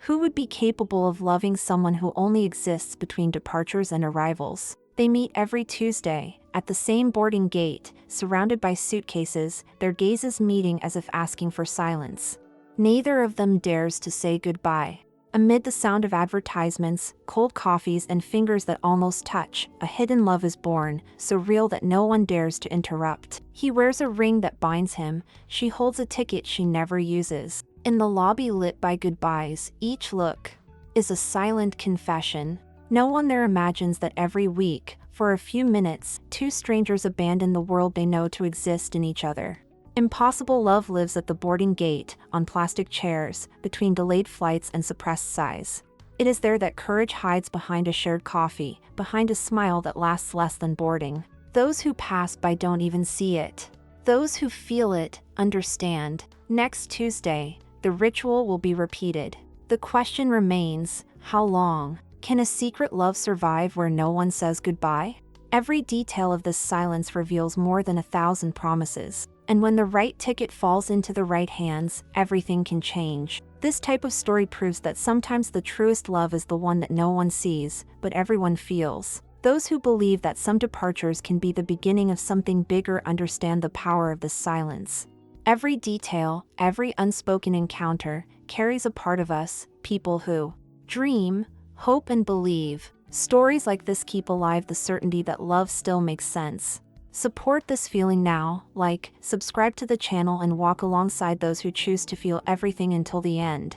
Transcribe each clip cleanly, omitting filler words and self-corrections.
Who would be capable of loving someone who only exists between departures and arrivals? They meet every Tuesday, at the same boarding gate, surrounded by suitcases, their gazes meeting as if asking for silence. Neither of them dares to say goodbye. Amid the sound of advertisements, cold coffees, and fingers that almost touch, a hidden love is born, so real that no one dares to interrupt. He wears a ring that binds him, she holds a ticket she never uses. In the lobby lit by goodbyes, each look is a silent confession. No one there imagines that every week, for a few minutes, two strangers abandon the world they know to exist in each other. Impossible love lives at the boarding gate, on plastic chairs, between delayed flights and suppressed sighs. It is there that courage hides behind a shared coffee, behind a smile that lasts less than boarding. Those who pass by don't even see it. Those who feel it, understand. Next Tuesday, the ritual will be repeated. The question remains, how long? Can a secret love survive where no one says goodbye? Every detail of this silence reveals more than 1,000 promises. And when the right ticket falls into the right hands, everything can change. This type of story proves that sometimes the truest love is the one that no one sees, but everyone feels. Those who believe that some departures can be the beginning of something bigger understand the power of this silence. Every detail, every unspoken encounter, carries a part of us, people who dream, hope, and believe. Stories like this keep alive the certainty that love still makes sense. Support this feeling now, like, subscribe to the channel, and walk alongside those who choose to feel everything until the end.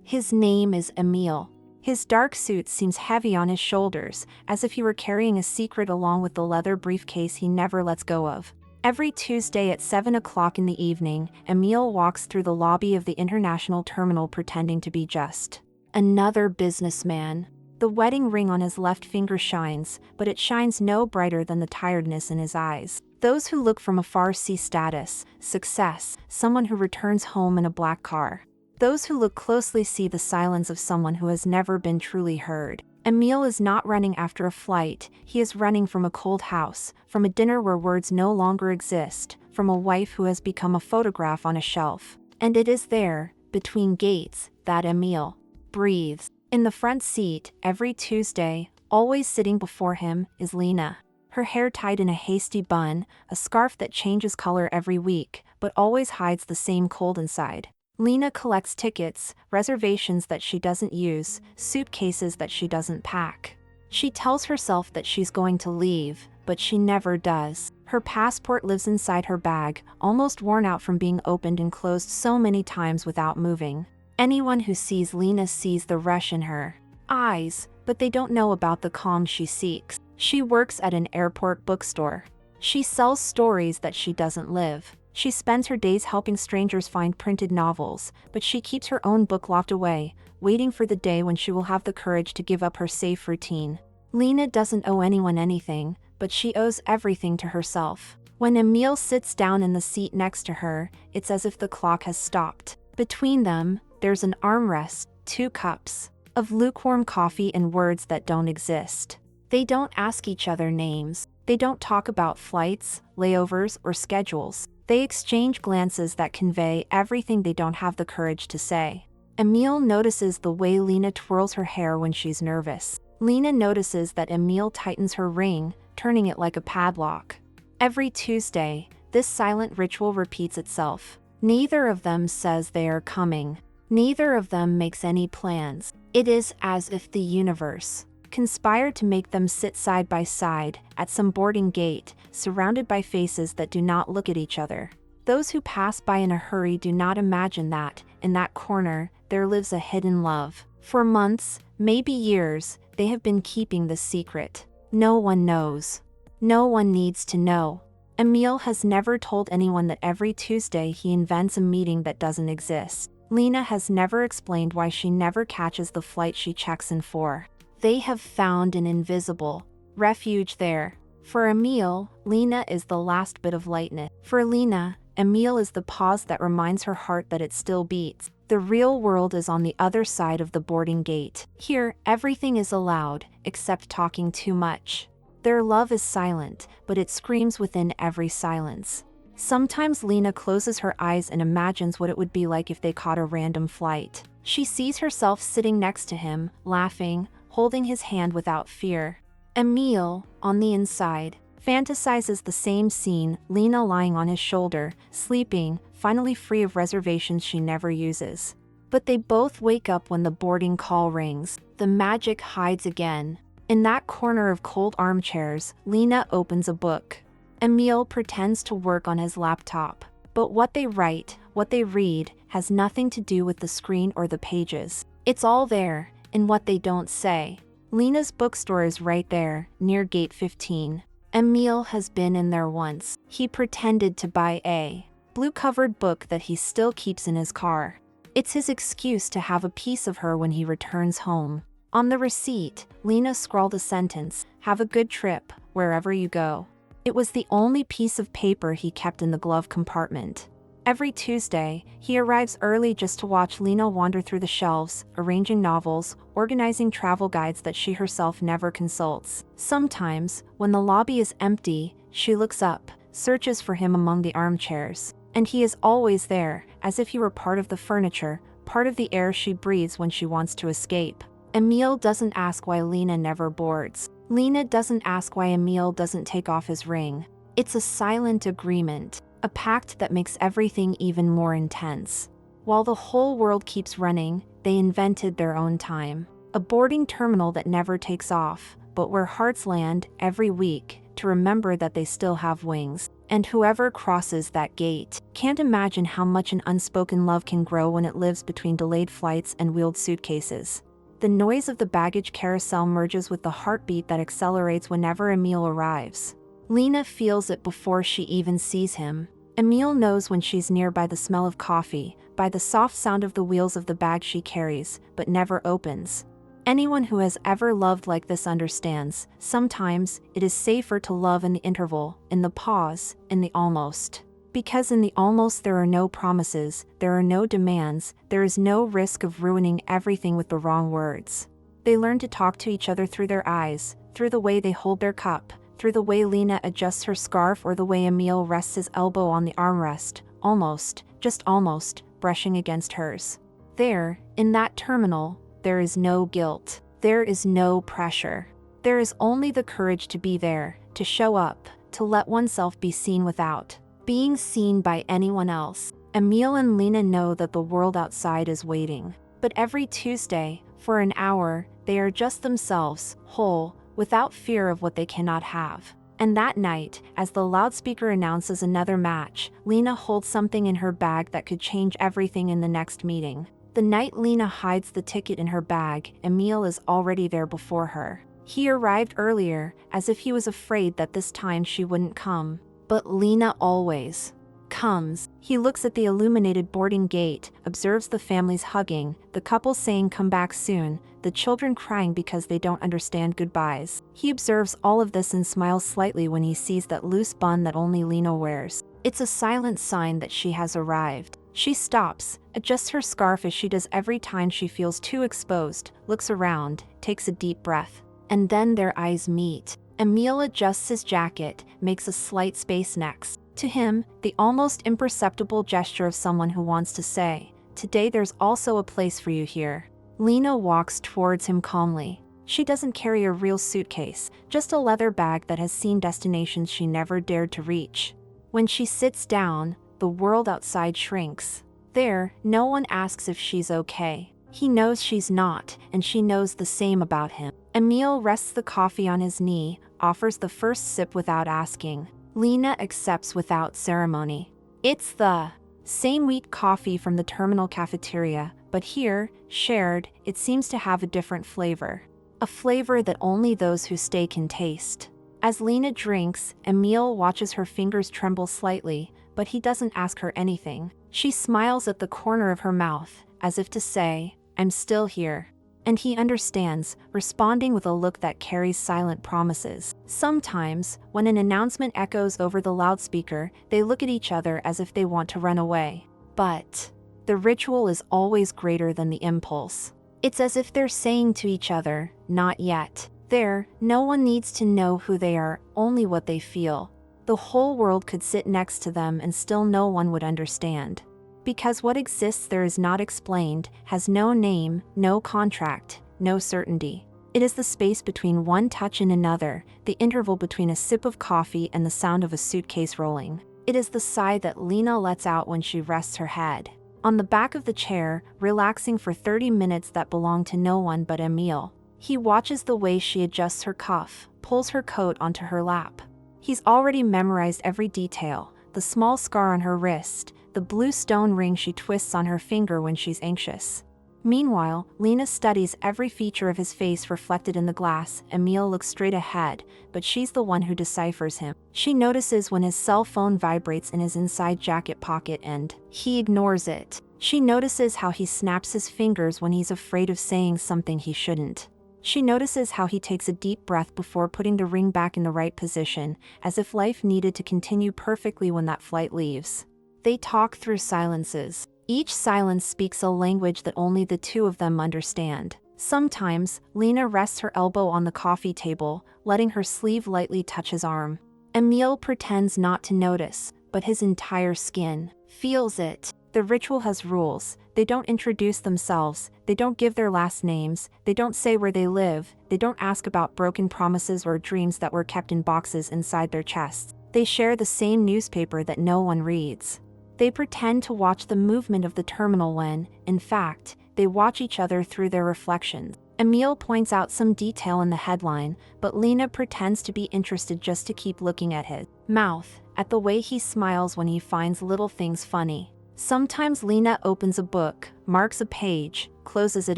His name is Emil. His dark suit seems heavy on his shoulders, as if he were carrying a secret along with the leather briefcase he never lets go of. Every Tuesday at 7 o'clock in the evening, Emil walks through the lobby of the international terminal pretending to be just another businessman. The wedding ring on his left finger shines, but it shines no brighter than the tiredness in his eyes. Those who look from afar see status, success, someone who returns home in a black car. Those who look closely see the silence of someone who has never been truly heard. Emil is not running after a flight, he is running from a cold house, from a dinner where words no longer exist, from a wife who has become a photograph on a shelf. And it is there, between gates, that Emil breathes. In the front seat, every Tuesday, always sitting before him, is Lena. Her hair tied in a hasty bun, a scarf that changes color every week, but always hides the same cold inside. Lena collects tickets, reservations that she doesn't use, suitcases that she doesn't pack. She tells herself that she's going to leave, but she never does. Her passport lives inside her bag, almost worn out from being opened and closed so many times without moving. Anyone who sees Lena sees the rush in her eyes, but they don't know about the calm she seeks. She works at an airport bookstore. She sells stories that she doesn't live. She spends her days helping strangers find printed novels, but she keeps her own book locked away, waiting for the day when she will have the courage to give up her safe routine. Lena doesn't owe anyone anything, but she owes everything to herself. When Emil sits down in the seat next to her, it's as if the clock has stopped. Between them, there's an armrest, 2 cups of lukewarm coffee, and words that don't exist. They don't ask each other names. They don't talk about flights, layovers, or schedules. They exchange glances that convey everything they don't have the courage to say. Emil notices the way Lena twirls her hair when she's nervous. Lena notices that Emil tightens her ring, turning it like a padlock. Every Tuesday, this silent ritual repeats itself. Neither of them says they are coming. Neither of them makes any plans. It is as if the universe conspired to make them sit side by side, at some boarding gate, surrounded by faces that do not look at each other. Those who pass by in a hurry do not imagine that, in that corner, there lives a hidden love. For months, maybe years, they have been keeping this secret. No one knows. No one needs to know. Emil has never told anyone that every Tuesday he invents a meeting that doesn't exist. Lena has never explained why she never catches the flight she checks in for. They have found an invisible refuge there. For Emil, Lena is the last bit of lightness. For Lena, Emil is the pause that reminds her heart that it still beats. The real world is on the other side of the boarding gate. Here, everything is allowed, except talking too much. Their love is silent, but it screams within every silence. Sometimes Lena closes her eyes and imagines what it would be like if they caught a random flight. She sees herself sitting next to him, laughing, holding his hand without fear. Emil, on the inside, fantasizes the same scene, Lena lying on his shoulder, sleeping, finally free of reservations she never uses. But they both wake up when the boarding call rings. The magic hides again. In that corner of cold armchairs, Lena opens a book. Emil pretends to work on his laptop. But what they write, what they read, has nothing to do with the screen or the pages. It's all there, in what they don't say. Lena's bookstore is right there, near gate 15. Emil has been in there once. He pretended to buy a blue-covered book that he still keeps in his car. It's his excuse to have a piece of her when he returns home. On the receipt, Lena scrawled a sentence, "Have a good trip, wherever you go." It was the only piece of paper he kept in the glove compartment. Every Tuesday, he arrives early just to watch Lena wander through the shelves, arranging novels, organizing travel guides that she herself never consults. Sometimes, when the lobby is empty, she looks up, searches for him among the armchairs. And he is always there, as if he were part of the furniture, part of the air she breathes when she wants to escape. Emil doesn't ask why Lena never boards. Lena doesn't ask why Emil doesn't take off his ring. It's a silent agreement, a pact that makes everything even more intense. While the whole world keeps running, they invented their own time. A boarding terminal that never takes off, but where hearts land every week to remember that they still have wings. And whoever crosses that gate can't imagine how much an unspoken love can grow when it lives between delayed flights and wheeled suitcases. The noise of the baggage carousel merges with the heartbeat that accelerates whenever Emil arrives. Lena feels it before she even sees him. Emil knows when she's near by the smell of coffee, by the soft sound of the wheels of the bag she carries, but never opens. Anyone who has ever loved like this understands, sometimes it is safer to love in the interval, in the pause, in the almost. Because in the almost there are no promises, there are no demands, there is no risk of ruining everything with the wrong words. They learn to talk to each other through their eyes, through the way they hold their cup, through the way Lena adjusts her scarf or the way Emil rests his elbow on the armrest, almost, just almost, brushing against hers. There, in that terminal, there is no guilt. There is no pressure. There is only the courage to be there, to show up, to let oneself be seen without being seen by anyone else. Emil and Lena know that the world outside is waiting. But every Tuesday, for an hour, they are just themselves, whole, without fear of what they cannot have. And that night, as the loudspeaker announces another match, Lena holds something in her bag that could change everything in the next meeting. The night Lena hides the ticket in her bag, Emil is already there before her. He arrived earlier, as if he was afraid that this time she wouldn't come. But Lena always comes. He looks at the illuminated boarding gate, observes the families hugging, the couple saying come back soon, the children crying because they don't understand goodbyes. He observes all of this and smiles slightly when he sees that loose bun that only Lena wears. It's a silent sign that she has arrived. She stops, adjusts her scarf as she does every time she feels too exposed, looks around, takes a deep breath. And then their eyes meet. Emil adjusts his jacket, makes a slight space next to him, the almost imperceptible gesture of someone who wants to say, "Today there's also a place for you here." Lena walks towards him calmly. She doesn't carry a real suitcase, just a leather bag that has seen destinations she never dared to reach. When she sits down, the world outside shrinks. There, no one asks if she's okay. He knows she's not, and she knows the same about him. Emil rests the coffee on his knee, offers the first sip without asking. Lena accepts without ceremony. It's the same wheat coffee from the terminal cafeteria, but here, shared, it seems to have a different flavor. A flavor that only those who stay can taste. As Lena drinks, Emil watches her fingers tremble slightly, but he doesn't ask her anything. She smiles at the corner of her mouth, as if to say, "I'm still here." And he understands, responding with a look that carries silent promises. Sometimes, when an announcement echoes over the loudspeaker, they look at each other as if they want to run away. But the ritual is always greater than the impulse. It's as if they're saying to each other, "Not yet." There, no one needs to know who they are, only what they feel. The whole world could sit next to them and still no one would understand. Because what exists there is not explained, has no name, no contract, no certainty. It is the space between one touch and another, the interval between a sip of coffee and the sound of a suitcase rolling. It is the sigh that Lena lets out when she rests her head on the back of the chair, relaxing for 30 minutes that belong to no one but Emil. He watches the way she adjusts her cuff, pulls her coat onto her lap. He's already memorized every detail, the small scar on her wrist, the blue stone ring she twists on her finger when she's anxious. Meanwhile, Lena studies every feature of his face reflected in the glass. Emil looks straight ahead, but she's the one who deciphers him. She notices when his cell phone vibrates in his inside jacket pocket and he ignores it. She notices how he snaps his fingers when he's afraid of saying something he shouldn't. She notices how he takes a deep breath before putting the ring back in the right position, as if life needed to continue perfectly when that flight leaves. They talk through silences. Each silence speaks a language that only the two of them understand. Sometimes, Lena rests her elbow on the coffee table, letting her sleeve lightly touch his arm. Emil pretends not to notice, but his entire skin feels it. The ritual has rules. They don't introduce themselves, they don't give their last names, they don't say where they live, they don't ask about broken promises or dreams that were kept in boxes inside their chests. They share the same newspaper that no one reads. They pretend to watch the movement of the terminal when, in fact, they watch each other through their reflections. Emil points out some detail in the headline, but Lena pretends to be interested just to keep looking at his mouth, at the way he smiles when he finds little things funny. Sometimes Lena opens a book, marks a page, closes it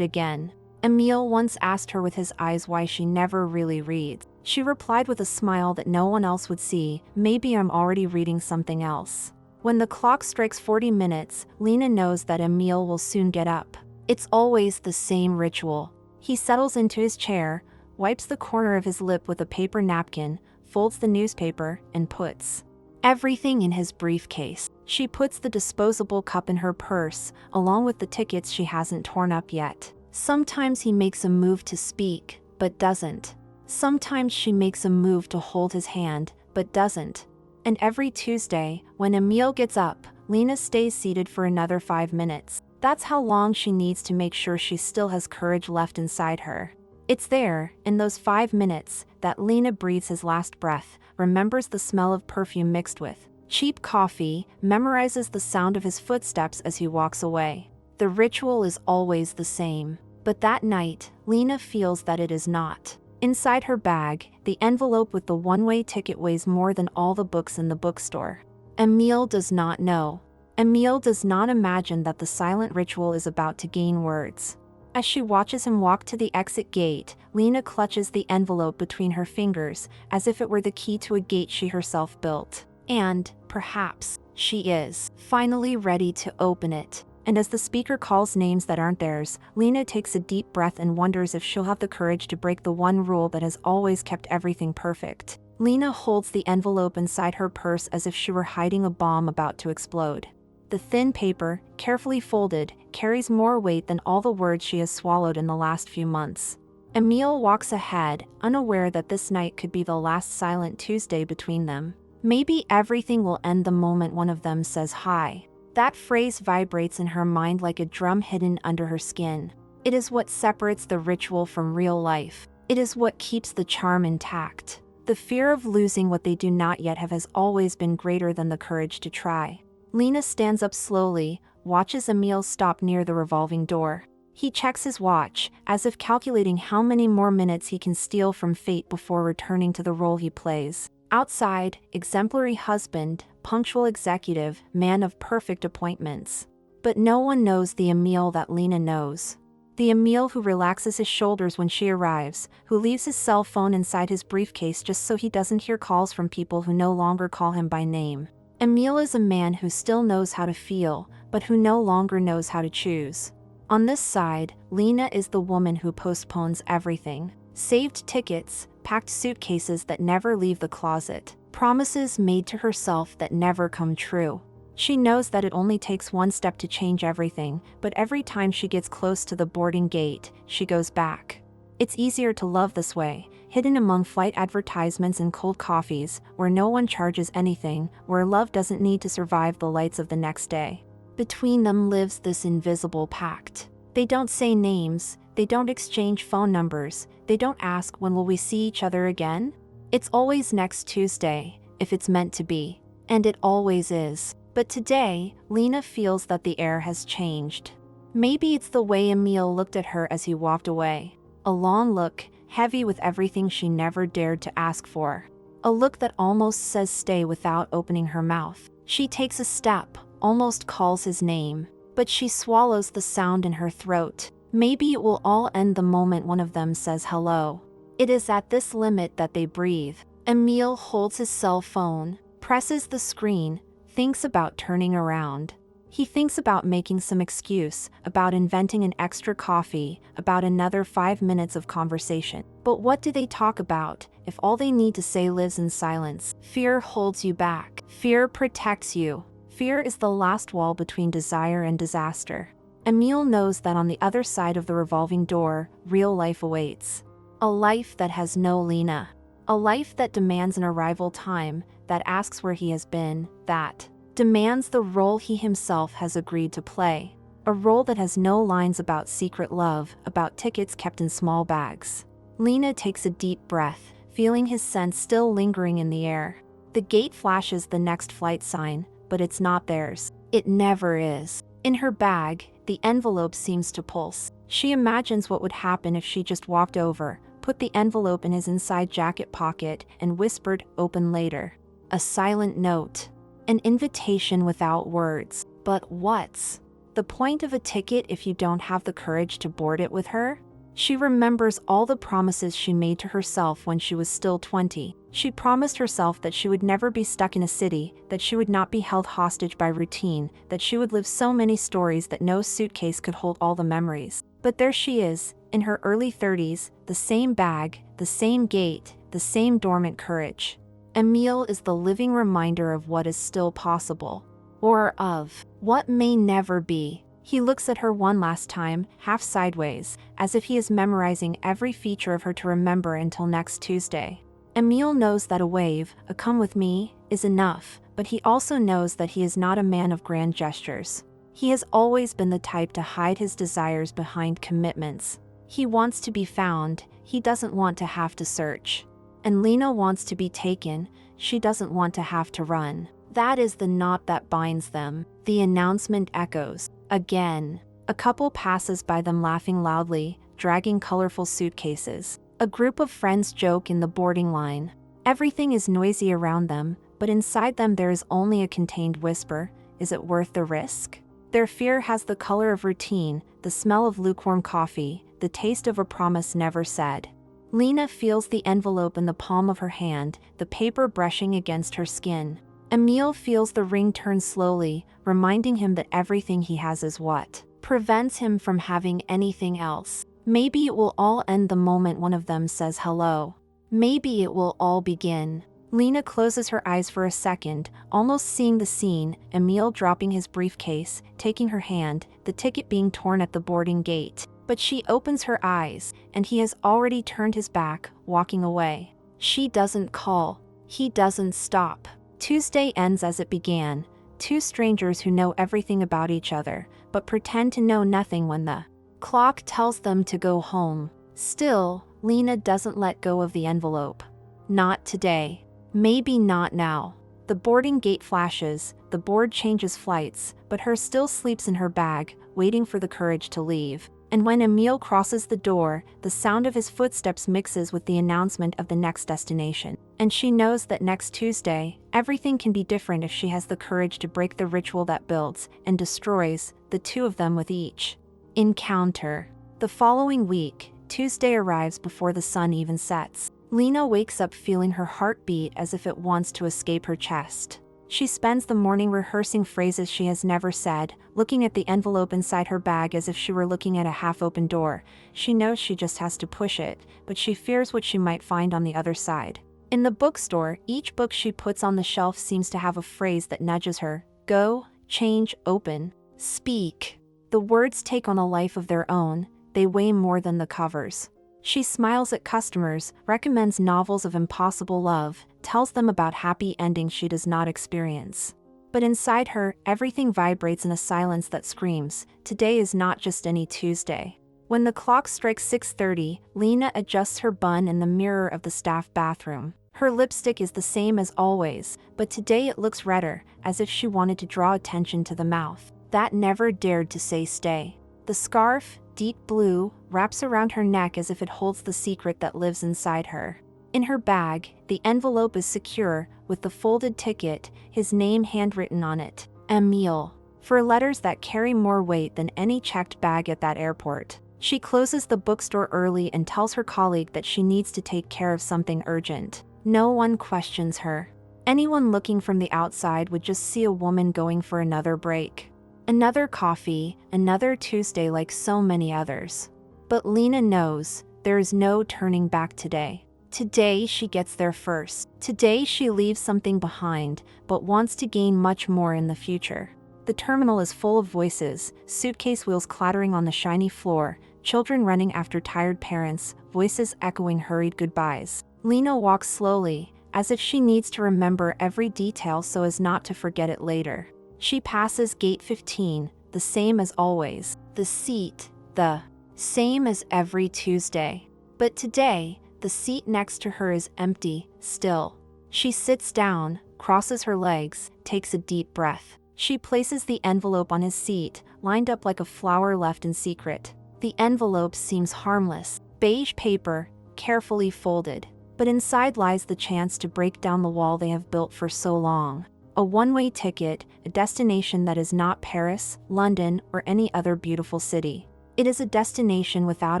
again. Emil once asked her with his eyes why she never really reads. She replied with a smile that no one else would see, "Maybe I'm already reading something else." When the clock strikes 40 minutes, Lena knows that Emil will soon get up. It's always the same ritual. He settles into his chair, wipes the corner of his lip with a paper napkin, folds the newspaper, and puts everything in his briefcase. She puts the disposable cup in her purse, along with the tickets she hasn't torn up yet. Sometimes he makes a move to speak, but doesn't. Sometimes she makes a move to hold his hand, but doesn't. And every Tuesday, when Emil gets up, Lena stays seated for another 5 minutes. That's how long she needs to make sure she still has courage left inside her. It's there, in those 5 minutes, that Lena breathes his last breath, remembers the smell of perfume mixed with cheap coffee, memorizes the sound of his footsteps as he walks away. The ritual is always the same. But that night, Lena feels that it is not. Inside her bag, the envelope with the one-way ticket weighs more than all the books in the bookstore. Emil does not know. Emil does not imagine that the silent ritual is about to gain words. As she watches him walk to the exit gate, Lena clutches the envelope between her fingers, as if it were the key to a gate she herself built. And, perhaps, she is finally ready to open it. And as the speaker calls names that aren't theirs, Lena takes a deep breath and wonders if she'll have the courage to break the one rule that has always kept everything perfect. Lena holds the envelope inside her purse as if she were hiding a bomb about to explode. The thin paper, carefully folded, carries more weight than all the words she has swallowed in the last few months. Emil walks ahead, unaware that this night could be the last silent Tuesday between them. Maybe everything will end the moment one of them says hi. That phrase vibrates in her mind like a drum hidden under her skin. It is what separates the ritual from real life. It is what keeps the charm intact. The fear of losing what they do not yet have has always been greater than the courage to try. Lena stands up slowly, watches Emil stop near the revolving door. He checks his watch, as if calculating how many more minutes he can steal from fate before returning to the role he plays. Outside, exemplary husband, punctual executive, man of perfect appointments. But no one knows the Emil that Lena knows. The Emil who relaxes his shoulders when she arrives, who leaves his cell phone inside his briefcase just so he doesn't hear calls from people who no longer call him by name. Emil is a man who still knows how to feel, but who no longer knows how to choose. On this side, Lena is the woman who postpones everything. Saved tickets, packed suitcases that never leave the closet, promises made to herself that never come true. She knows that it only takes one step to change everything, but every time she gets close to the boarding gate, she goes back. It's easier to love this way, hidden among flight advertisements and cold coffees, where no one charges anything, where love doesn't need to survive the lights of the next day. Between them lives this invisible pact. They don't say names, they don't exchange phone numbers, they don't ask when will we see each other again? It's always next Tuesday, if it's meant to be. And it always is. But today, Lena feels that the air has changed. Maybe it's the way Emil looked at her as he walked away. A long look, heavy with everything she never dared to ask for. A look that almost says stay without opening her mouth. She takes a step, almost calls his name, but she swallows the sound in her throat. Maybe it will all end the moment one of them says hello. It is at this limit that they breathe. Emil holds his cell phone, presses the screen, thinks about turning around. He thinks about making some excuse, about inventing an extra coffee, about another 5 minutes of conversation. But what do they talk about, if all they need to say lives in silence? Fear holds you back. Fear protects you. Fear is the last wall between desire and disaster. Emil knows that on the other side of the revolving door, real life awaits. A life that has no Lena. A life that demands an arrival time, that asks where he has been, that demands the role he himself has agreed to play. A role that has no lines about secret love, about tickets kept in small bags. Lena takes a deep breath, feeling his scent still lingering in the air. The gate flashes the next flight sign, but it's not theirs. It never is. In her bag, the envelope seems to pulse. She imagines what would happen if she just walked over, put the envelope in his inside jacket pocket, and whispered, "Open later." A silent note. An invitation without words. But what's the point of a ticket if you don't have the courage to board it with her? She remembers all the promises she made to herself when she was still 20. She promised herself that she would never be stuck in a city, that she would not be held hostage by routine, that she would live so many stories that no suitcase could hold all the memories. But there she is, in her early 30s, the same bag, the same gate, the same dormant courage. Emil is the living reminder of what is still possible. Or of what may never be. He looks at her one last time, half sideways, as if he is memorizing every feature of her to remember until next Tuesday. Emil knows that a wave, a come with me, is enough, but he also knows that he is not a man of grand gestures. He has always been the type to hide his desires behind commitments. He wants to be found, he doesn't want to have to search. And Lena wants to be taken, she doesn't want to have to run. That is the knot that binds them. The announcement echoes. Again. A couple passes by them laughing loudly, dragging colorful suitcases. A group of friends joke in the boarding line. Everything is noisy around them, but inside them there is only a contained whisper. Is it worth the risk? Their fear has the color of routine, the smell of lukewarm coffee, the taste of a promise never said. Lena feels the envelope in the palm of her hand, the paper brushing against her skin. Emil feels the ring turn slowly, reminding him that everything he has is what prevents him from having anything else. Maybe it will all end the moment one of them says hello. Maybe it will all begin. Lena closes her eyes for a second, almost seeing the scene, Emil dropping his briefcase, taking her hand, the ticket being torn at the boarding gate. But she opens her eyes, and he has already turned his back, walking away. She doesn't call. He doesn't stop. Tuesday ends as it began. Two strangers who know everything about each other, but pretend to know nothing when the clock tells them to go home. Still, Lena doesn't let go of the envelope. Not today. Maybe not now. The boarding gate flashes, the board changes flights, but her still sleeps in her bag, waiting for the courage to leave. And when Emil crosses the door, the sound of his footsteps mixes with the announcement of the next destination. And she knows that next Tuesday, everything can be different if she has the courage to break the ritual that builds and destroys, the two of them with each encounter. The following week, Tuesday arrives before the sun even sets. Lena wakes up feeling her heart beat as if it wants to escape her chest. She spends the morning rehearsing phrases she has never said, looking at the envelope inside her bag as if she were looking at a half-open door. She knows she just has to push it, but she fears what she might find on the other side. In the bookstore, each book she puts on the shelf seems to have a phrase that nudges her. Go, change, open, speak. The words take on a life of their own, they weigh more than the covers. She smiles at customers, recommends novels of impossible love, tells them about happy endings she does not experience. But inside her, everything vibrates in a silence that screams, today is not just any Tuesday. When the clock strikes 6:30, Lena adjusts her bun in the mirror of the staff bathroom. Her lipstick is the same as always, but today it looks redder, as if she wanted to draw attention to the mouth that never dared to say stay. The scarf, deep blue, wraps around her neck as if it holds the secret that lives inside her. In her bag, the envelope is secure, with the folded ticket, his name handwritten on it, Emil, for letters that carry more weight than any checked bag at that airport. She closes the bookstore early and tells her colleague that she needs to take care of something urgent. No one questions her. Anyone looking from the outside would just see a woman going for another break. Another coffee, another Tuesday like so many others. But Lena knows, there is no turning back today. Today she gets there first. Today she leaves something behind, but wants to gain much more in the future. The terminal is full of voices, suitcase wheels clattering on the shiny floor, children running after tired parents, voices echoing hurried goodbyes. Lena walks slowly, as if she needs to remember every detail so as not to forget it later. She passes gate 15, the same as always. The seat, the same as every Tuesday. But today, the seat next to her is empty, still. She sits down, crosses her legs, takes a deep breath. She places the envelope on his seat, lined up like a flower left in secret. The envelope seems harmless, beige paper, carefully folded. But inside lies the chance to break down the wall they have built for so long. A one-way ticket, a destination that is not Paris, London, or any other beautiful city. It is a destination without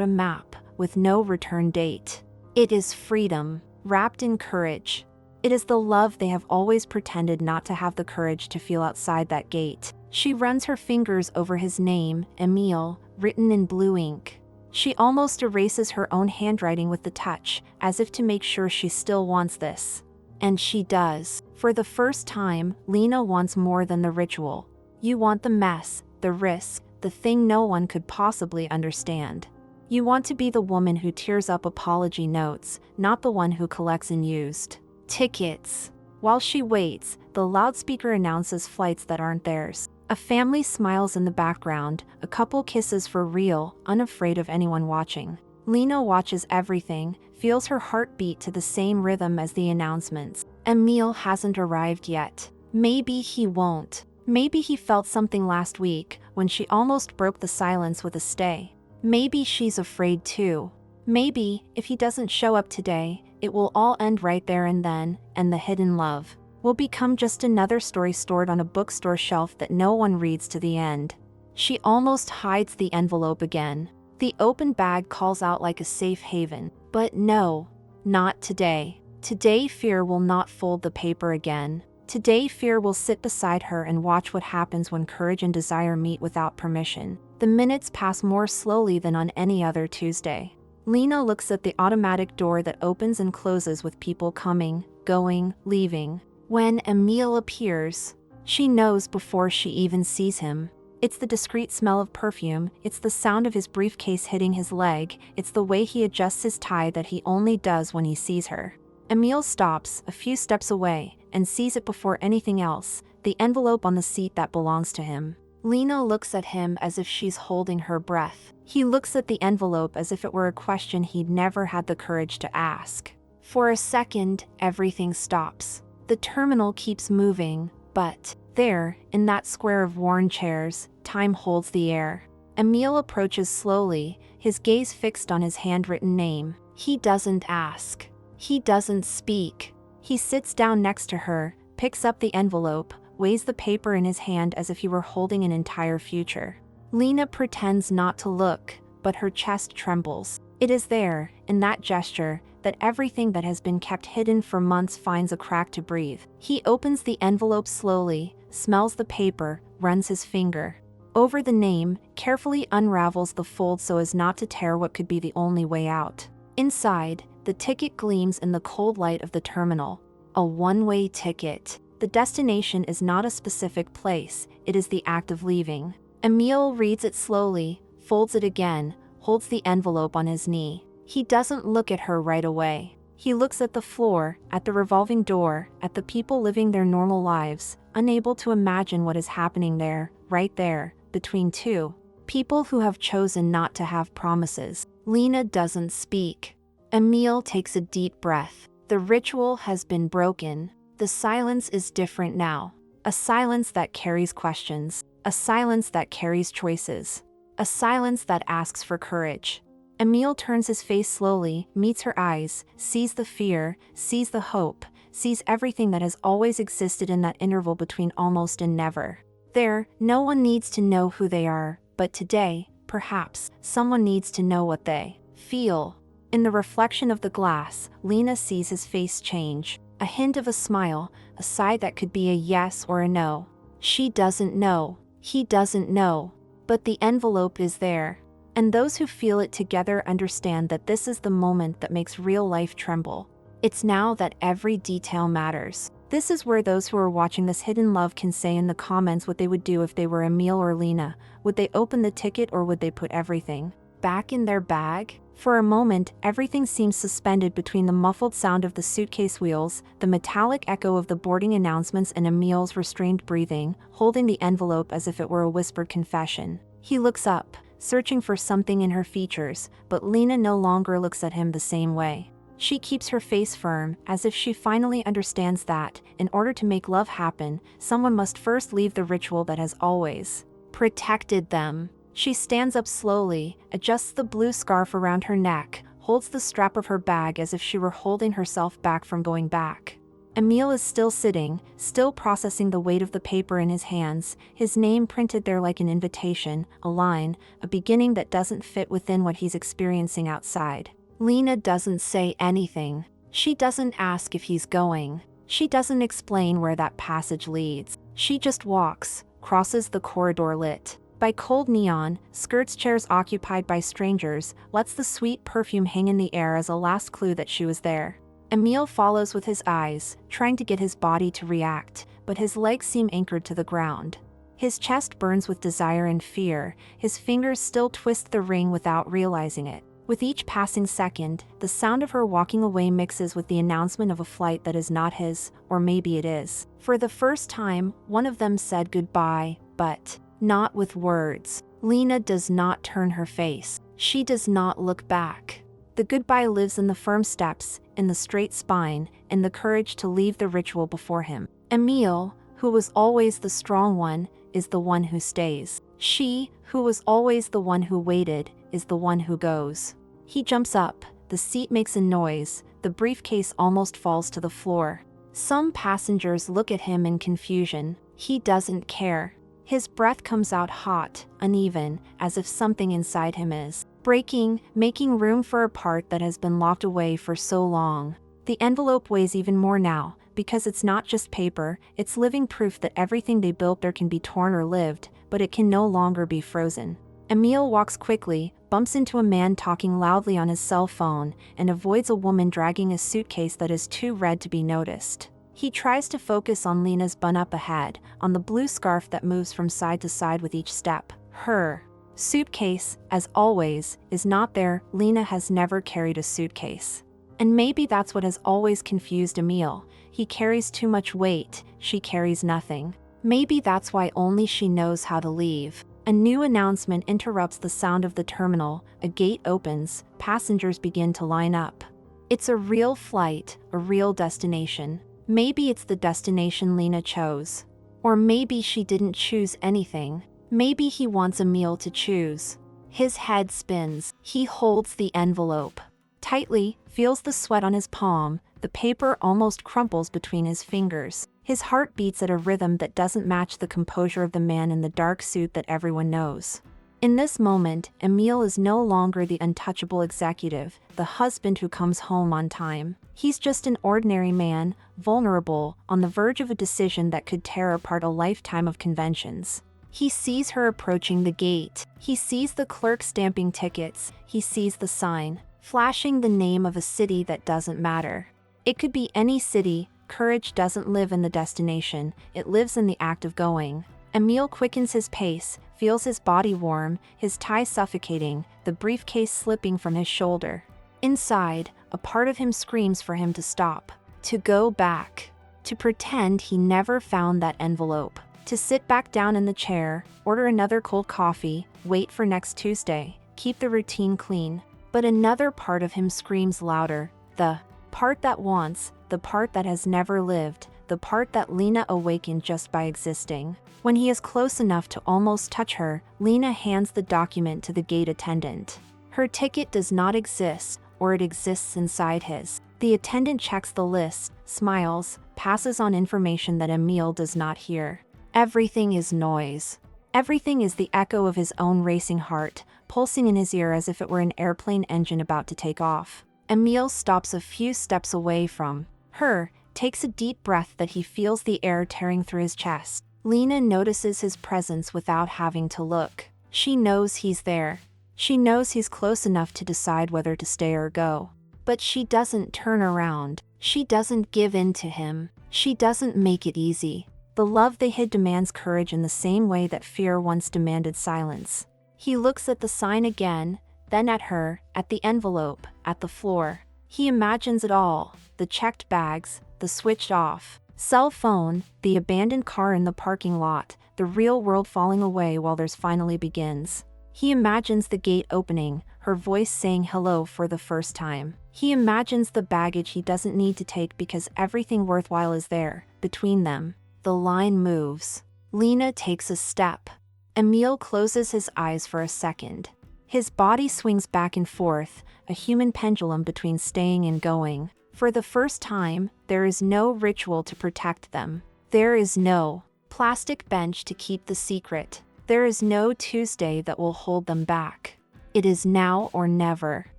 a map, with no return date. It is freedom, wrapped in courage. It is the love they have always pretended not to have the courage to feel outside that gate. She runs her fingers over his name, Emil, written in blue ink. She almost erases her own handwriting with the touch, as if to make sure she still wants this. And she does. For the first time, Lena wants more than the ritual. You want the mess, the risk, the thing no one could possibly understand. You want to be the woman who tears up apology notes, not the one who collects unused tickets. While she waits, the loudspeaker announces flights that aren't theirs. A family smiles in the background, a couple kisses for real, unafraid of anyone watching. Lena watches everything, feels her heart beat to the same rhythm as the announcements. Emil hasn't arrived yet. Maybe he won't. Maybe he felt something last week, when she almost broke the silence with a stay. Maybe she's afraid too. Maybe, if he doesn't show up today, it will all end right there and then, and the hidden love will become just another story stored on a bookstore shelf that no one reads to the end. She almost hides the envelope again. The open bag calls out like a safe haven. But no, not today. Today fear will not fold the paper again. Today fear will sit beside her and watch what happens when courage and desire meet without permission. The minutes pass more slowly than on any other Tuesday. Lena looks at the automatic door that opens and closes with people coming, going, leaving. When Emil appears, she knows before she even sees him. It's the discreet smell of perfume, it's the sound of his briefcase hitting his leg, it's the way he adjusts his tie that he only does when he sees her. Emil stops, a few steps away, and sees it before anything else, the envelope on the seat that belongs to him. Lena looks at him as if she's holding her breath. He looks at the envelope as if it were a question he'd never had the courage to ask. For a second, everything stops. The terminal keeps moving, but there, in that square of worn chairs, time holds the air. Emil approaches slowly, his gaze fixed on his handwritten name. He doesn't ask. He doesn't speak. He sits down next to her, picks up the envelope, weighs the paper in his hand as if he were holding an entire future. Lena pretends not to look, but her chest trembles. It is there, in that gesture, that everything that has been kept hidden for months finds a crack to breathe. He opens the envelope slowly, smells the paper, runs his finger over the name, carefully unravels the fold so as not to tear what could be the only way out. Inside, the ticket gleams in the cold light of the terminal. A one-way ticket. The destination is not a specific place, it is the act of leaving. Emil reads it slowly, folds it again, holds the envelope on his knee. He doesn't look at her right away. He looks at the floor, at the revolving door, at the people living their normal lives, unable to imagine what is happening there, right there, between two people who have chosen not to have promises. Lena doesn't speak. Emil takes a deep breath. The ritual has been broken. The silence is different now. A silence that carries questions. A silence that carries choices. A silence that asks for courage. Emil turns his face slowly, meets her eyes, sees the fear, sees the hope, sees everything that has always existed in that interval between almost and never. There, no one needs to know who they are, but today, perhaps, someone needs to know what they feel. In the reflection of the glass, Lena sees his face change. A hint of a smile, a sigh that could be a yes or a no. She doesn't know. He doesn't know. But the envelope is there. And those who feel it together understand that this is the moment that makes real life tremble. It's now that every detail matters. This is where those who are watching this hidden love can say in the comments what they would do if they were Emil or Lena. Would they open the ticket or would they put everything back in their bag? For a moment, everything seems suspended between the muffled sound of the suitcase wheels, the metallic echo of the boarding announcements, and Emil's restrained breathing, holding the envelope as if it were a whispered confession. He looks up, searching for something in her features, but Lena no longer looks at him the same way. She keeps her face firm, as if she finally understands that, in order to make love happen, someone must first leave the ritual that has always protected them. She stands up slowly, adjusts the blue scarf around her neck, holds the strap of her bag as if she were holding herself back from going back. Emil is still sitting, still processing the weight of the paper in his hands, his name printed there like an invitation, a line, a beginning that doesn't fit within what he's experiencing outside. Lena doesn't say anything. She doesn't ask if he's going. She doesn't explain where that passage leads. She just walks, crosses the corridor lit by cold neon, skirts chairs occupied by strangers, lets the sweet perfume hang in the air as a last clue that she was there. Emil follows with his eyes, trying to get his body to react, but his legs seem anchored to the ground. His chest burns with desire and fear, his fingers still twist the ring without realizing it. With each passing second, the sound of her walking away mixes with the announcement of a flight that is not his, or maybe it is. For the first time, one of them said goodbye, but not with words. Lena does not turn her face. She does not look back. The goodbye lives in the firm steps, in the straight spine, in the courage to leave the ritual before him. Emil, who was always the strong one, is the one who stays. She, who was always the one who waited, is the one who goes. He jumps up, the seat makes a noise, the briefcase almost falls to the floor. Some passengers look at him in confusion. He doesn't care. His breath comes out hot, uneven, as if something inside him is breaking, making room for a part that has been locked away for so long. The envelope weighs even more now, because it's not just paper, it's living proof that everything they built there can be torn or lived, but it can no longer be frozen. Emil walks quickly, bumps into a man talking loudly on his cell phone, and avoids a woman dragging a suitcase that is too red to be noticed. He tries to focus on Lena's bun up ahead, on the blue scarf that moves from side to side with each step. Her suitcase, as always, is not there. Lena has never carried a suitcase. And maybe that's what has always confused Emil. He carries too much weight, she carries nothing. Maybe that's why only she knows how to leave. A new announcement interrupts the sound of the terminal, a gate opens, passengers begin to line up. It's a real flight, a real destination. Maybe it's the destination Lena chose. Or maybe she didn't choose anything. Maybe he wants Emil to choose. His head spins. He holds the envelope tightly, feels the sweat on his palm, the paper almost crumples between his fingers. His heart beats at a rhythm that doesn't match the composure of the man in the dark suit that everyone knows. In this moment, Emil is no longer the untouchable executive, the husband who comes home on time. He's just an ordinary man, vulnerable, on the verge of a decision that could tear apart a lifetime of conventions. He sees her approaching the gate. He sees the clerk stamping tickets. He sees the sign, flashing the name of a city that doesn't matter. It could be any city. Courage doesn't live in the destination, it lives in the act of going. Emil quickens his pace, feels his body warm, his tie suffocating, the briefcase slipping from his shoulder. Inside, a part of him screams for him to stop, to go back, to pretend he never found that envelope, to sit back down in the chair, order another cold coffee, wait for next Tuesday, keep the routine clean. But another part of him screams louder, the part that wants, the part that has never lived, the part that Lena awakened just by existing. When he is close enough to almost touch her, Lena hands the document to the gate attendant. Her ticket does not exist, or it exists inside his. The attendant checks the list, smiles, passes on information that Emil does not hear. Everything is noise. Everything is the echo of his own racing heart, pulsing in his ear as if it were an airplane engine about to take off. Emil stops a few steps away from her, takes a deep breath that he feels the air tearing through his chest. Lena notices his presence without having to look. She knows he's there. She knows he's close enough to decide whether to stay or go. But she doesn't turn around. She doesn't give in to him. She doesn't make it easy. The love they hid demands courage in the same way that fear once demanded silence. He looks at the sign again, then at her, at the envelope, at the floor. He imagines it all, the checked bags, the switched off cell phone, the abandoned car in the parking lot, the real world falling away while theirs finally begins. He imagines the gate opening, her voice saying hello for the first time. He imagines the baggage he doesn't need to take because everything worthwhile is there, between them. The line moves. Lena takes a step. Emil closes his eyes for a second. His body swings back and forth, a human pendulum between staying and going. For the first time, there is no ritual to protect them. There is no plastic bench to keep the secret. There is no Tuesday that will hold them back. It is now or never.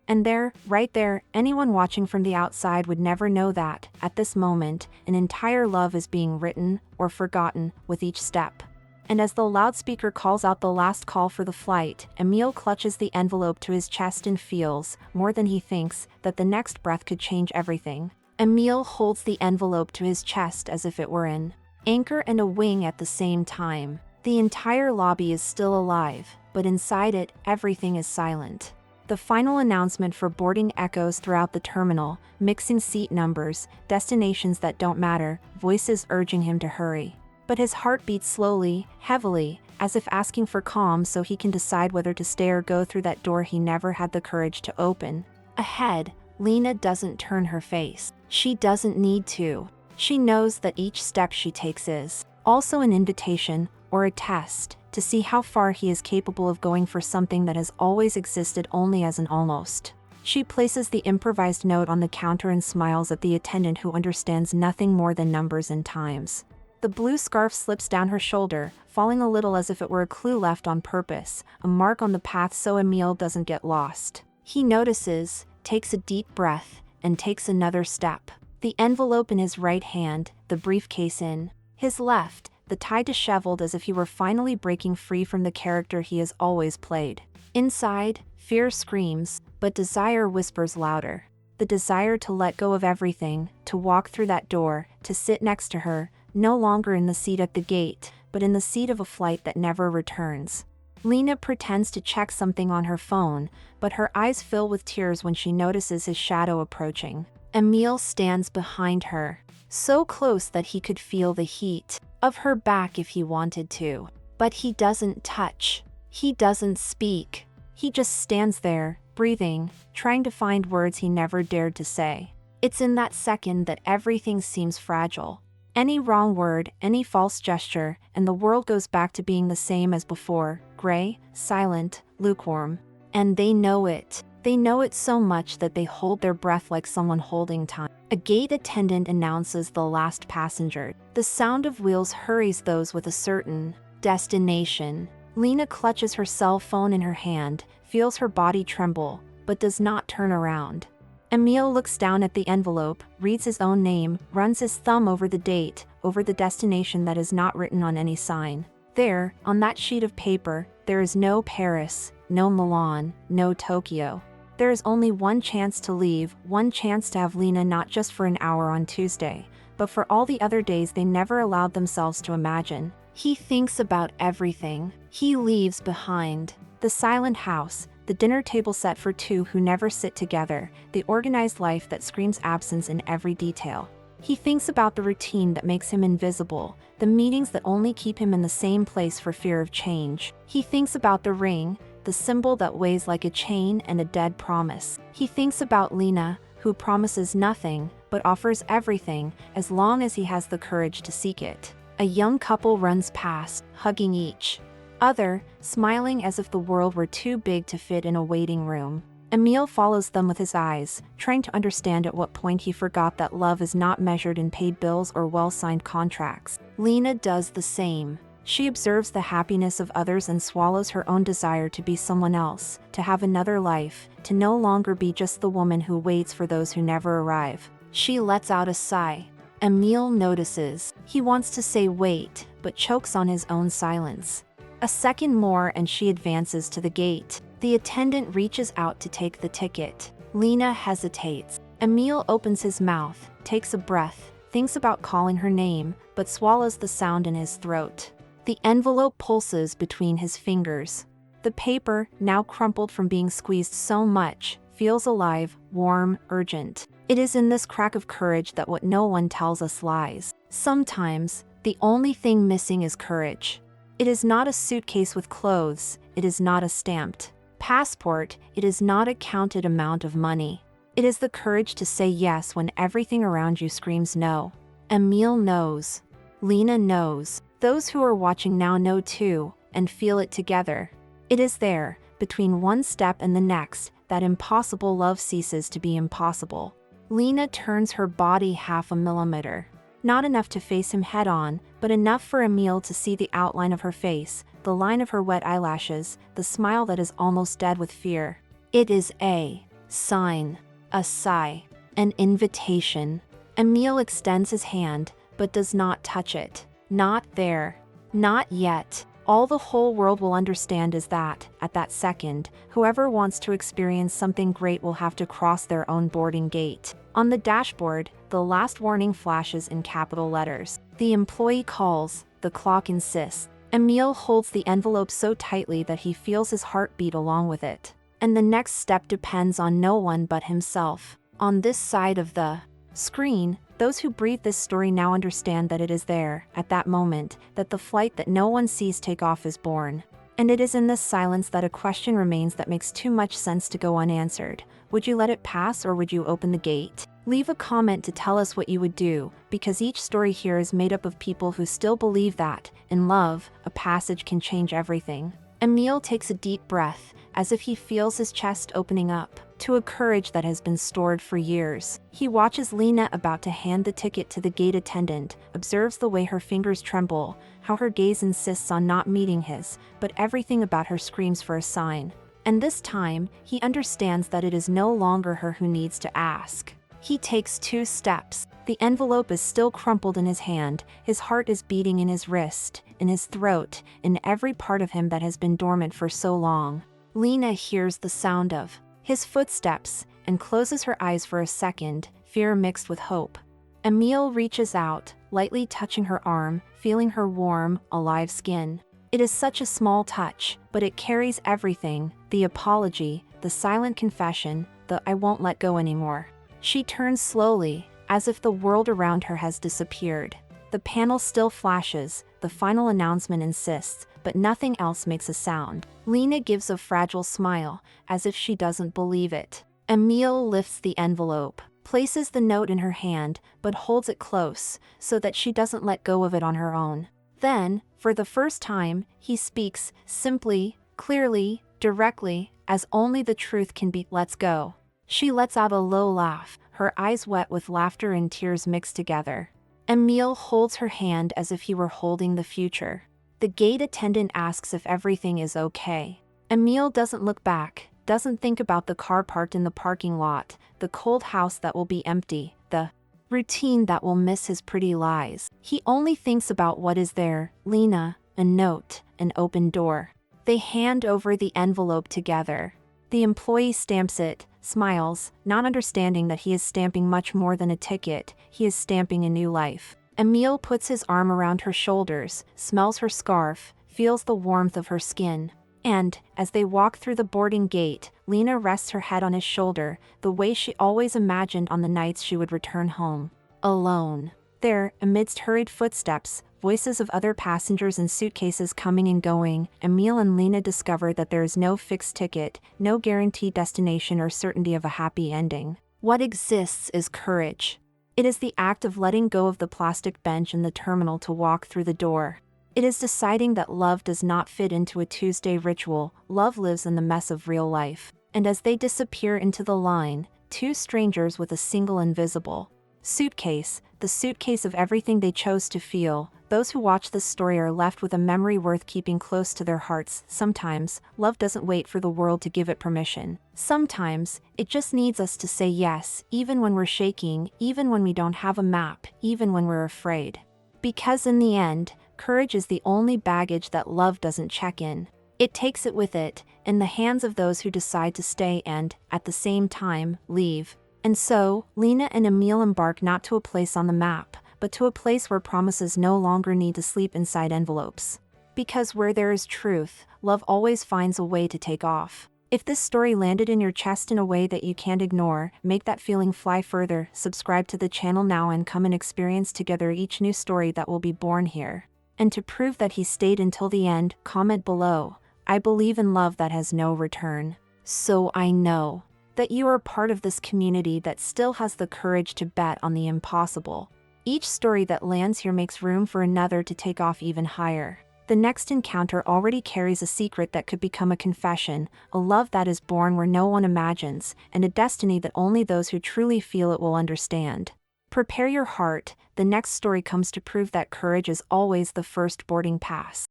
And there, right there, anyone watching from the outside would never know that, at this moment, an entire love is being written or forgotten with each step. And as the loudspeaker calls out the last call for the flight, Emil clutches the envelope to his chest and feels, more than he thinks, that the next breath could change everything. Emil holds the envelope to his chest as if it were an anchor and a wing at the same time. The entire lobby is still alive, but inside it, everything is silent. The final announcement for boarding echoes throughout the terminal, mixing seat numbers, destinations that don't matter, voices urging him to hurry. But his heart beats slowly, heavily, as if asking for calm so he can decide whether to stay or go through that door he never had the courage to open. Ahead, Lena doesn't turn her face. She doesn't need to. She knows that each step she takes is also an invitation, or a test, to see how far he is capable of going for something that has always existed only as an almost. She places the improvised note on the counter and smiles at the attendant who understands nothing more than numbers and times. The blue scarf slips down her shoulder, falling a little as if it were a clue left on purpose, a mark on the path so Emil doesn't get lost. He notices, takes a deep breath, and takes another step. The envelope in his right hand, the briefcase in his left, the tie disheveled as if he were finally breaking free from the character he has always played. Inside, fear screams, but desire whispers louder. The desire to let go of everything, to walk through that door, to sit next to her, no longer in the seat at the gate, but in the seat of a flight that never returns. Lena pretends to check something on her phone, but her eyes fill with tears when she notices his shadow approaching. Emil stands behind her, so close that he could feel the heat of her back if he wanted to. But he doesn't touch. He doesn't speak. He just stands there, breathing, trying to find words he never dared to say. It's in that second that everything seems fragile. Any wrong word, any false gesture, and the world goes back to being the same as before, gray, silent, lukewarm. And they know it. They know it so much that they hold their breath like someone holding time. A gate attendant announces the last passenger. The sound of wheels hurries those with a certain destination. Lena clutches her cell phone in her hand, feels her body tremble, but does not turn around. Emil looks down at the envelope, reads his own name, runs his thumb over the date, over the destination that is not written on any sign. There, on that sheet of paper, there is no Paris, no Milan, no Tokyo. There is only one chance to leave, one chance to have Lena not just for an hour on Tuesday, but for all the other days they never allowed themselves to imagine. He thinks about everything. He leaves behind the silent house, the dinner table set for two who never sit together, the organized life that screams absence in every detail. He thinks about the routine that makes him invisible, the meetings that only keep him in the same place for fear of change. He thinks about the ring, the symbol that weighs like a chain and a dead promise. He thinks about Lena, who promises nothing, but offers everything, as long as he has the courage to seek it. A young couple runs past, hugging each other, smiling as if the world were too big to fit in a waiting room. Emil follows them with his eyes, trying to understand at what point he forgot that love is not measured in paid bills or well-signed contracts. Lena does the same. She observes the happiness of others and swallows her own desire to be someone else, to have another life, to no longer be just the woman who waits for those who never arrive. She lets out a sigh. Emil notices. He wants to say wait, but chokes on his own silence. A second more and she advances to the gate. The attendant reaches out to take the ticket. Lena hesitates. Emil opens his mouth, takes a breath, thinks about calling her name, but swallows the sound in his throat. The envelope pulses between his fingers. The paper, now crumpled from being squeezed so much, feels alive, warm, urgent. It is in this crack of courage that what no one tells us lies. Sometimes, the only thing missing is courage. It is not a suitcase with clothes, it is not a stamped passport, it is not a counted amount of money. It is the courage to say yes when everything around you screams no. Emil knows. Lena knows. Those who are watching now know too, and feel it together. It is there, between one step and the next, that impossible love ceases to be impossible. Lena turns her body 1/2 millimeter. Not enough to face him head-on, but enough for Emil to see the outline of her face, the line of her wet eyelashes, the smile that is almost dead with fear. It is a sign, a sigh, an invitation. Emil extends his hand, but does not touch it. Not there. Not yet. All the whole world will understand is that, at that second, whoever wants to experience something great will have to cross their own boarding gate. On the dashboard, the last warning flashes in capital letters. The employee calls, the clock insists. Emil holds the envelope so tightly that he feels his heart beat along with it. And the next step depends on no one but himself. On this side of the screen, those who breathe this story now understand that it is there, at that moment, that the flight that no one sees take off is born. And it is in this silence that a question remains that makes too much sense to go unanswered. Would you let it pass or would you open the gate? Leave a comment to tell us what you would do, because each story here is made up of people who still believe that, in love, a passage can change everything. Emil takes a deep breath, as if he feels his chest opening up to a courage that has been stored for years. He watches Lena about to hand the ticket to the gate attendant, observes the way her fingers tremble, how her gaze insists on not meeting his, but everything about her screams for a sign. And this time, he understands that it is no longer her who needs to ask. He takes 2 steps. The envelope is still crumpled in his hand, his heart is beating in his wrist, in his throat, in every part of him that has been dormant for so long. Lena hears the sound of his footsteps, and closes her eyes for a second, fear mixed with hope. Emil reaches out, lightly touching her arm, feeling her warm, alive skin. It is such a small touch, but it carries everything, the apology, the silent confession, the "I won't let go anymore." She turns slowly, as if the world around her has disappeared. The panel still flashes, the final announcement insists, but nothing else makes a sound. Lena gives a fragile smile, as if she doesn't believe it. Emil lifts the envelope, places the note in her hand, but holds it close, so that she doesn't let go of it on her own. Then, for the first time, he speaks, simply, clearly, directly, as only the truth can be. "Let's go." She lets out a low laugh, her eyes wet with laughter and tears mixed together. Emil holds her hand as if he were holding the future. The gate attendant asks if everything is okay. Emil doesn't look back, doesn't think about the car parked in the parking lot, the cold house that will be empty, the routine that will miss his pretty lies. He only thinks about what is there: Lena, a note, an open door. They hand over the envelope together. The employee stamps it, smiles, not understanding that he is stamping much more than a ticket, he is stamping a new life. Emil puts his arm around her shoulders, smells her scarf, feels the warmth of her skin. And, as they walk through the boarding gate, Lena rests her head on his shoulder, the way she always imagined on the nights she would return home. Alone. There, amidst hurried footsteps, voices of other passengers and suitcases coming and going, Emil and Lena discover that there is no fixed ticket, no guaranteed destination or certainty of a happy ending. What exists is courage. It is the act of letting go of the plastic bench in the terminal to walk through the door. It is deciding that love does not fit into a Tuesday ritual, love lives in the mess of real life. And as they disappear into the line, two strangers with a single invisible suitcase, the suitcase of everything they chose to feel, those who watch this story are left with a memory worth keeping close to their hearts. Sometimes, love doesn't wait for the world to give it permission. Sometimes, it just needs us to say yes, even when we're shaking, even when we don't have a map, even when we're afraid. Because in the end, courage is the only baggage that love doesn't check in. It takes it with it, in the hands of those who decide to stay and, at the same time, leave. And so, Lena and Emil embark not to a place on the map, but to a place where promises no longer need to sleep inside envelopes. Because where there is truth, love always finds a way to take off. If this story landed in your chest in a way that you can't ignore, make that feeling fly further. Subscribe to the channel now and come and experience together each new story that will be born here. And to prove that he stayed until the end, comment below. I believe in love that has no return. So I know that you are part of this community that still has the courage to bet on the impossible. Each story that lands here makes room for another to take off even higher. The next encounter already carries a secret that could become a confession, a love that is born where no one imagines, and a destiny that only those who truly feel it will understand. Prepare your heart, the next story comes to prove that courage is always the first boarding pass.